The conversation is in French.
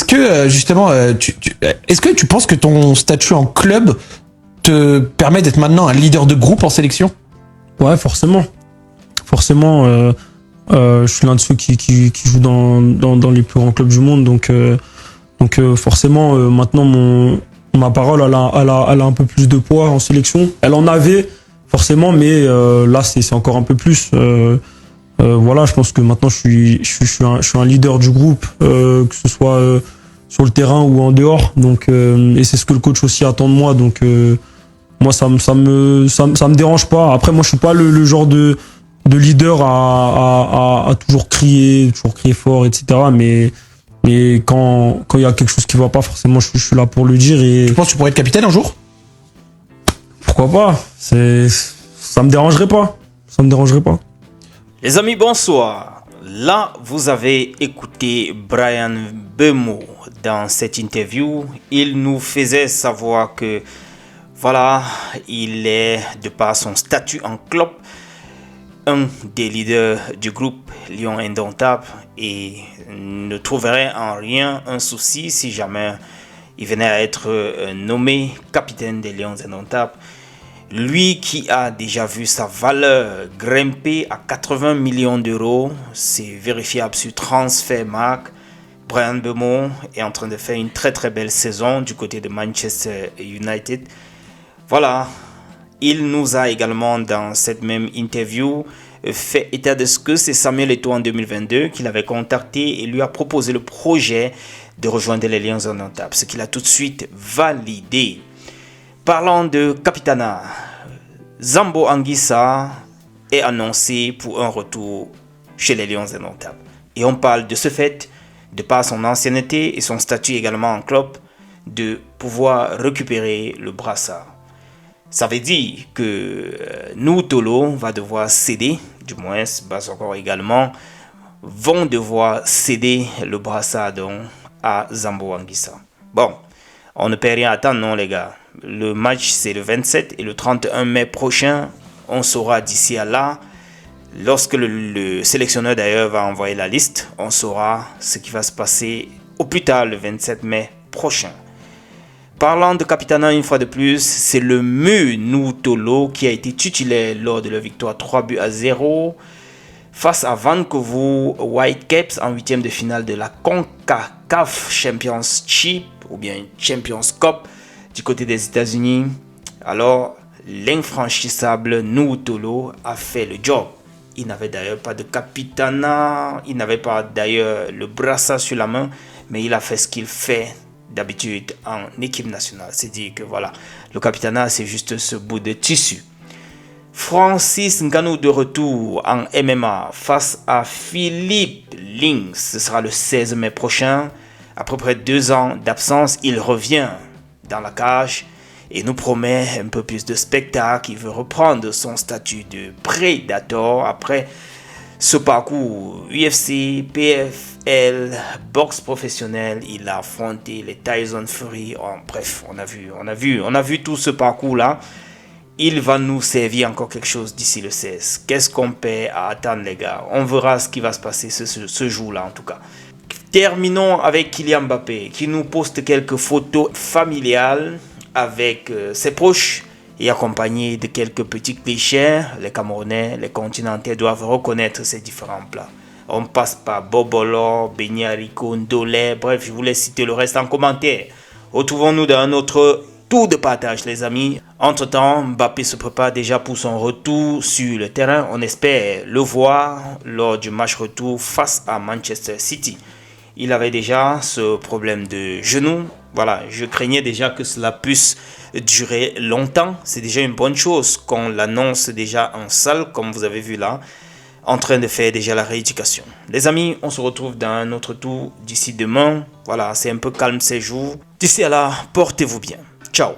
Est-ce que justement, est-ce que tu penses que ton statut en club te permet d'être maintenant un leader de groupe en sélection? Ouais, forcément. Forcément, je suis l'un de ceux qui joue dans les plus grands clubs du monde. Donc forcément, maintenant, ma parole, elle a un peu plus de poids en sélection. Elle en avait, forcément, mais là, c'est encore un peu plus. Voilà, je pense que maintenant, je suis un leader du groupe, que ce soit sur le terrain ou en dehors. Donc, et c'est ce que le coach aussi attend de moi. Donc, moi, ça me dérange pas. Après, moi, je suis pas le genre de leader à toujours crier fort, etc. Mais quand il y a quelque chose qui va pas, forcément, je suis là pour le dire. Et Tu penses que tu pourrais être capitaine un jour? pourquoi pas? Ça me dérangerait pas. Ça me dérangerait pas. Les amis, bonsoir. Là, vous avez écouté Bryan Mbeumo dans cette interview. Il nous faisait savoir que, voilà, il est, de par son statut en club, un des leaders du groupe Lions Indomptables et ne trouverait en rien un souci si jamais il venait à être nommé capitaine des Lions Indomptables. Lui qui a déjà vu sa valeur grimper à 80 millions d'euros, c'est vérifiable sur Transfermarkt. Bryan Mbeumo est en train de faire une très très belle saison du côté de Manchester United. Voilà, il nous a également dans cette même interview fait état de ce que c'est Samuel Eto'o en 2022 qu'il avait contacté et lui a proposé le projet de rejoindre les Lions Indomptables, ce qu'il a tout de suite validé. Parlant de Capitana, Zambo Anguissa est annoncé pour un retour chez les Lions Indomptables. Et on parle de ce fait, de par son ancienneté et son statut également en club, de pouvoir récupérer le brassard. Ça veut dire que nous, Tolo, va devoir céder, du moins Bassokor également, vont devoir céder le brassard donc, à Zambo Anguissa. Bon, on ne peut rien attendre, non les gars. Le match c'est le 27 et le 31 mai prochain, on saura d'ici à là, lorsque le sélectionneur d'ailleurs va envoyer la liste, on saura ce qui va se passer au plus tard le 27 mai prochain. Parlant de Capitana une fois de plus, c'est le Mu Tolo qui a été titulaire lors de la victoire 3-0 face à Vancouver Whitecaps en 8e de finale de la CONCACAF Championship ou bien Champions Cup du côté des États-Unis. Alors, l'infranchissable Tolo a fait le job. Il n'avait d'ailleurs pas de Capitana, il n'avait pas d'ailleurs le brassard sur la main, mais il a fait ce qu'il fait d'habitude en équipe nationale. C'est dire que voilà, le Capitana c'est juste ce bout de tissu. Francis Ngannou de retour en MMA face à Philippe Lins. Ce sera le 16 mai prochain. Après près de 2 ans d'absence, il revient dans la cage et nous promet un peu plus de spectacle. Il veut reprendre son statut de prédateur après ce parcours UFC, PFL, boxe professionnelle. Il a affronté les Tyson Fury. Oh, bref, on a vu tout ce parcours-là. Il va nous servir encore quelque chose d'ici le 16. Qu'est-ce qu'on peut attendre, les gars? On verra ce qui va se passer ce jour-là, en tout cas. Terminons avec Kylian Mbappé, qui nous poste quelques photos familiales avec ses proches et accompagné de quelques petits clichés. Les Camerounais, les continentaux doivent reconnaître ces différents plats. On passe par Bobolo, Beignet haricot, Ndolé, bref, je vous laisse citer le reste en commentaire. Retrouvons-nous dans un autre tour de partage, les amis. Entre-temps, Mbappé se prépare déjà pour son retour sur le terrain. On espère le voir lors du match retour face à Manchester City. Il avait déjà ce problème de genou. Voilà, je craignais déjà que cela puisse durer longtemps. C'est déjà une bonne chose qu'on l'annonce déjà en salle, comme vous avez vu là, en train de faire déjà la rééducation. Les amis, on se retrouve dans un autre tour d'ici demain. Voilà, c'est un peu calme ces jours. D'ici à là, portez-vous bien. Ciao.